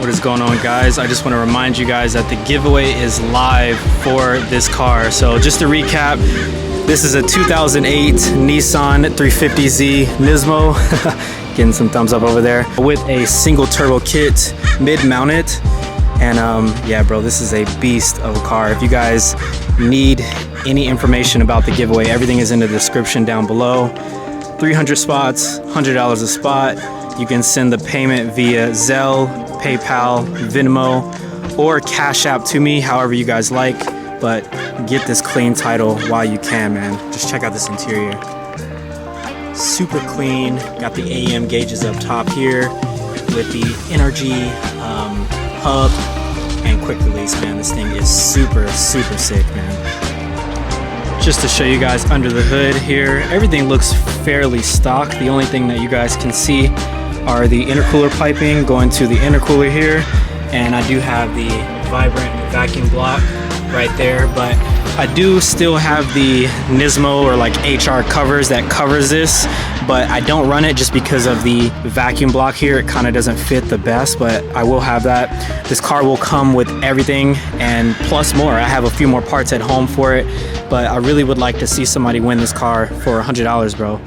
What is going on, guys? I just want to remind you guys that the giveaway is live for this car. So just to recap, this is a 2008 Nissan 350z Nismo. Getting some thumbs up over there, with a single turbo kit, mid-mounted. And yeah, bro, this is a beast of a car. If you guys need any information about the giveaway, everything is in the description down below. 300 spots, $100 a spot. You can send the payment via Zelle, PayPal, Venmo, or Cashapp to me, however you guys like. But get this clean title while you can, man. Just check out this interior. Super clean. Got the AM gauges up top here with the energy hub and quick release, man. This thing is super sick, man. Just to show you guys under the hood here, everything looks fairly stock. The only thing that you guys can see are the intercooler piping going to the intercooler here, and I do have the vibrant vacuum block right there, but I do still have the Nismo or like HR covers that covers this, but I don't run it just because of the vacuum block here. It kind of doesn't fit the best, but I will have that. This car will come with everything and plus more. I have a few more parts at home for it, but I really would like to see somebody win this car for $100, bro.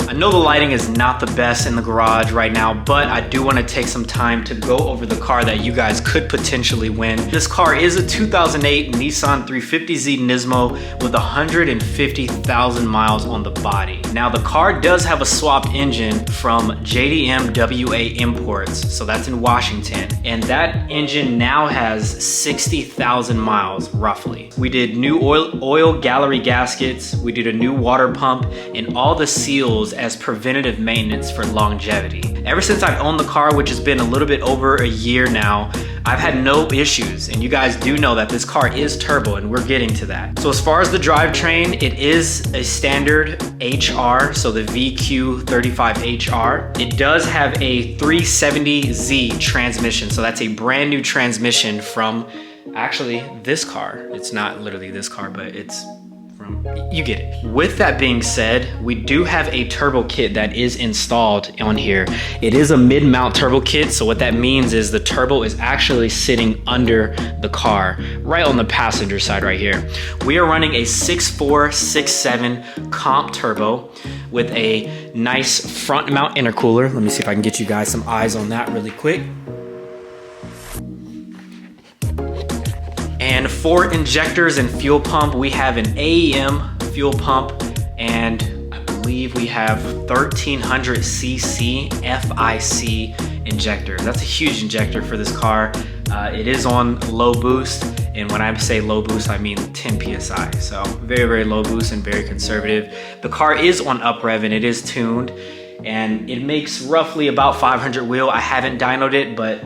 I know the lighting is not the best in the garage right now, but I do want to take some time to go over the car that you guys could potentially win. This car is a 2008 Nissan 350z Nismo with 150,000 miles on the body. Now the car does have a swapped engine from JDMWA Imports, so that's in Washington, and that engine now has 60,000 miles roughly. We did new oil gallery gaskets, we did a new water pump, and all the seals as preventative maintenance for longevity. Ever since I've owned the car, which has been a little bit over a year now, I've had no issues, and you guys do know that this car is turbo, and we're getting to that. So as far as the drivetrain, it is a standard HR, so the VQ35HR. It does have a 370Z transmission, so that's a brand new transmission from actually this car. It's not literally this car, but it's you get it. With that being said, we do have a turbo kit that is installed on here. It is a mid-mount turbo kit, so what that means is the turbo is actually sitting under the car, right on the passenger side right here. We are running a 6.4, 6.7 comp turbo with a nice front mount intercooler. Let me see if I can get you guys some eyes on that really quick. And for injectors and fuel pump, we have an AEM fuel pump, and I believe we have 1300 cc FIC injector. That's a huge injector for this car. It is on low boost, and when I say low boost, I mean 10 PSI. So very low boost and very conservative. The car is on up rev and it is tuned, and it makes roughly about 500 wheel. I haven't dynoed it, but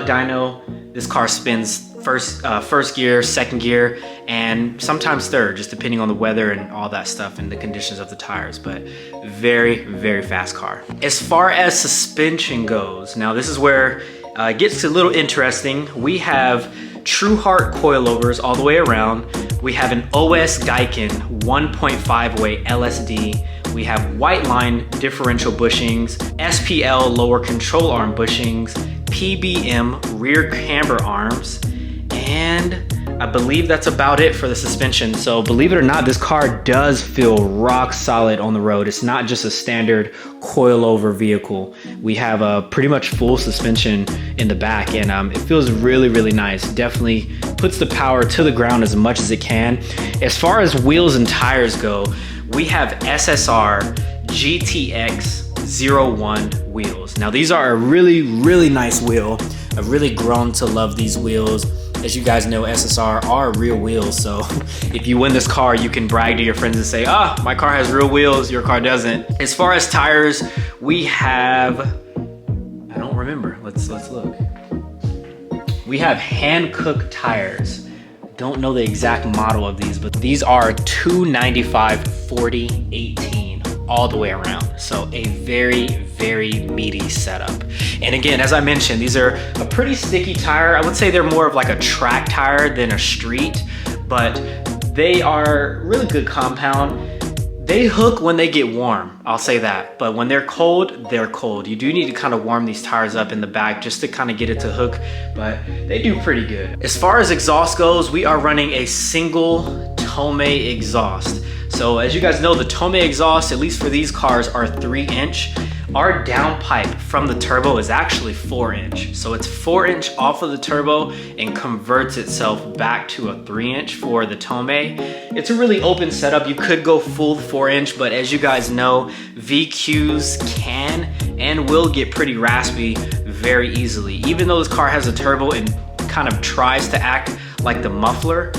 dyno, this car spins first gear, second gear, and sometimes third, just depending on the weather and all that stuff and the conditions of the tires. But very fast car. As far as suspension goes, now this is where it gets a little interesting. We have TruHart coilovers all the way around. We have an OS Giken 1.5 way LSD. We have white line differential bushings, SPL lower control arm bushings, PBM rear camber arms, and I believe that's about it for the suspension. So believe it or not, this car does feel rock solid on the road. It's not just a standard coilover vehicle. We have a pretty much full suspension in the back, and it feels really nice. Definitely puts the power to the ground as much as it can. As far as wheels and tires go, we have SSR GTX01 wheels. Now these are a really nice wheel. I've really grown to love these wheels. As you guys know, SSR are real wheels, so if you win this car, you can brag to your friends and say, ah, my car has real wheels, your car doesn't. As far as tires, we have, I don't remember, let's look. we have hand-cooked tires. Don't know the exact model of these, but these are 295/40/18 all the way around. So a very, very meaty setup. And again, as I mentioned, these are a pretty sticky tire. I would say they're more of like a track tire than a street, but they are really good compound. They hook when they get warm, I'll say that. But when they're cold, they're cold. You do need to kind of warm these tires up in the back just to kind of get it to hook, but they do pretty good. As far as exhaust goes, we are running a single Tomei exhaust. So as you guys know, the Tomei exhaust, at least for these cars, are 3-inch. Our downpipe from the turbo is actually 4-inch. So it's 4-inch off of the turbo and converts itself back to a 3-inch for the Tomei. It's a really open setup. You could go full 4-inch, but as you guys know, VQs can and will get pretty raspy very easily. Even though this car has a turbo and kind of tries to act like the muffler,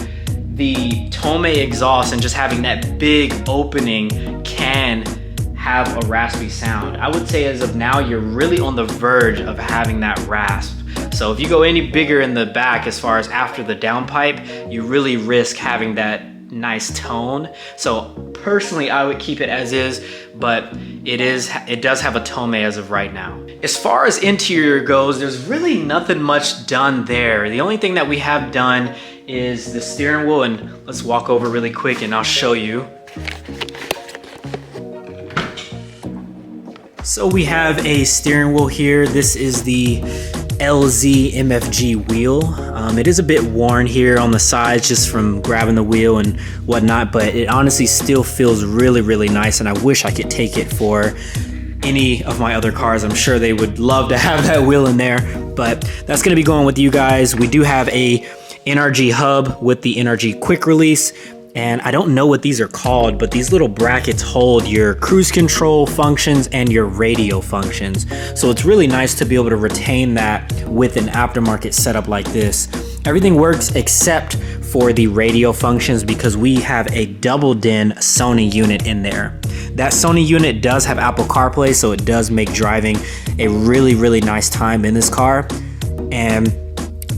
the Tomei exhaust and just having that big opening can have a raspy sound. I would say as of now, you're really on the verge of having that rasp. So if you go any bigger in the back as far as after the downpipe, you really risk having that nice tone. So personally, I would keep it as is, but it does have a Tomei as of right now. As far as interior goes, there's really nothing much done there. The only thing that we have done is the steering wheel, and let's walk over really quick and I'll show you. So we have a steering wheel here. This is the LZ MFG wheel. It is a bit worn here on the sides just from grabbing the wheel and whatnot, but it honestly still feels really, really nice, and I wish I could take it for any of my other cars. I'm sure they would love to have that wheel in there, but that's gonna be going with you guys. We do have a NRG hub with the NRG quick release, and I don't know what these are called, but these little brackets hold your cruise control functions and your radio functions. So it's really nice to be able to retain that with an aftermarket setup like this. Everything works except for the radio functions because we have a double DIN Sony unit in there. That Sony unit does have Apple CarPlay, so it does make driving a really, really nice time in this car. And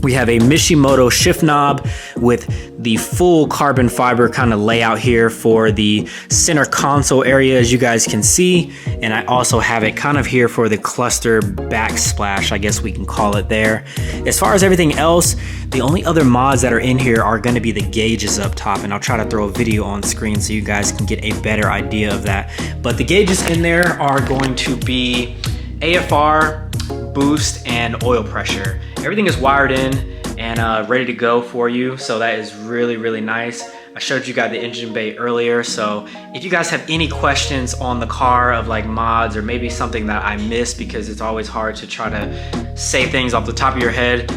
we have a Mishimoto shift knob with the full carbon fiber kind of layout here for the center console area, as you guys can see. And I also have it kind of here for the cluster backsplash, I guess we can call it there. As far as everything else, the only other mods that are in here are going to be the gauges up top, and I'll try to throw a video on screen so you guys can get a better idea of that. But the gauges in there are going to be AFR, boost, and oil pressure. Everything is wired in and ready to go for you, so that is really, really nice. I showed you guys the engine bay earlier, so if you guys have any questions on the car of like mods or maybe something that I missed, because it's always hard to try to say things off the top of your head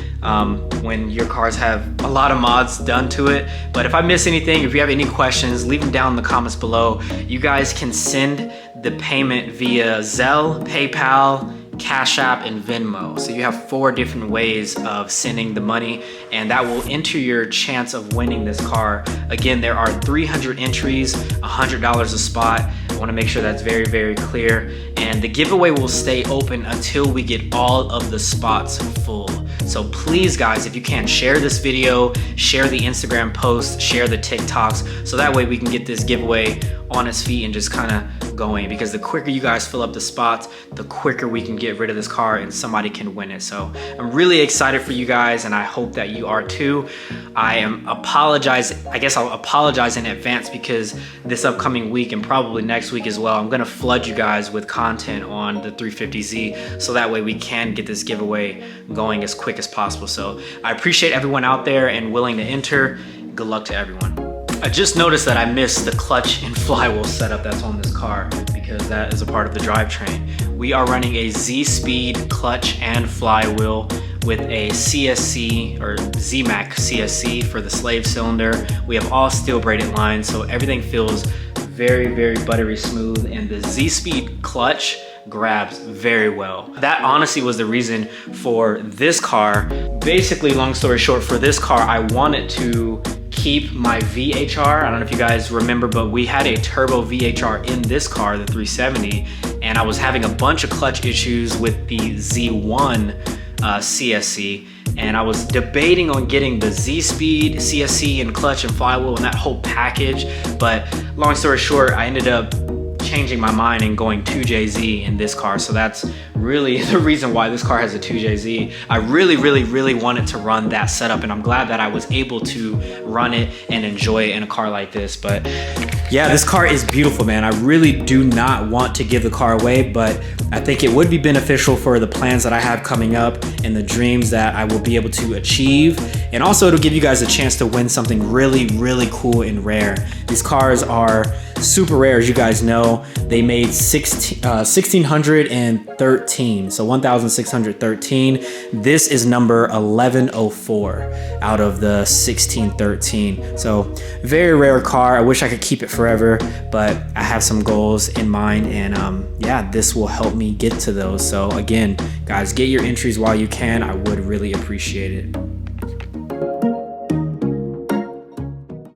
when your cars have a lot of mods done to it. But if I miss anything, if you have any questions, leave them down in the comments below. You guys can send the payment via Zelle, PayPal, Cashapp, and Venmo. So you have 4 different ways of sending the money, and that will enter your chance of winning this car. Again, there are 300 entries, $100 a spot. I want to make sure that's very, very clear. And the giveaway will stay open until we get all of the spots full. So please guys, if you can, share this video, share the Instagram post, share the TikToks, so that way we can get this giveaway on its feet and just kind of going, because the quicker you guys fill up the spots, the quicker we can get rid of this car and somebody can win it. So I'm really excited for you guys, and I hope that you are too. I'll apologize in advance, because this upcoming week and probably next week as well, I'm gonna flood you guys with content on the 350Z, so that way we can get this giveaway going as quick as possible. So I appreciate everyone out there and willing to enter. Good luck to everyone. I just noticed that I missed the clutch and flywheel setup that's on this car, because that is a part of the drivetrain. We are running a Zspeed clutch and flywheel with a CSC or ZMAC CSC for the slave cylinder. We have all steel braided lines, so everything feels very, very buttery smooth, and the Zspeed clutch grabs very well. That honestly was the reason for this car. Basically, long story short, for this car, I wanted to keep my VHR. I don't know if you guys remember, but we had a turbo VHR in this car, the 370, and I was having a bunch of clutch issues with the Z1 CSC, and I was debating on getting the Zspeed CSC and clutch and flywheel and that whole package, but long story short, I ended up changing my mind and going 2JZ in this car. So that's really the reason why this car has a 2JZ. I really wanted to run that setup, and I'm glad that I was able to run it and enjoy it in a car like this. But yeah, this car is beautiful, man. I really do not want to give the car away, but I think it would be beneficial for the plans that I have coming up and the dreams that I will be able to achieve. And also it'll give you guys a chance to win something really cool and rare. These cars are super rare, as you guys know. They made 1613, so 1613. This is number 1104 out of the 1613. So very rare car. I wish I could keep it forever, but I have some goals in mind, and yeah, this will help me get to those. So again, guys, get your entries while you can. I would really appreciate it.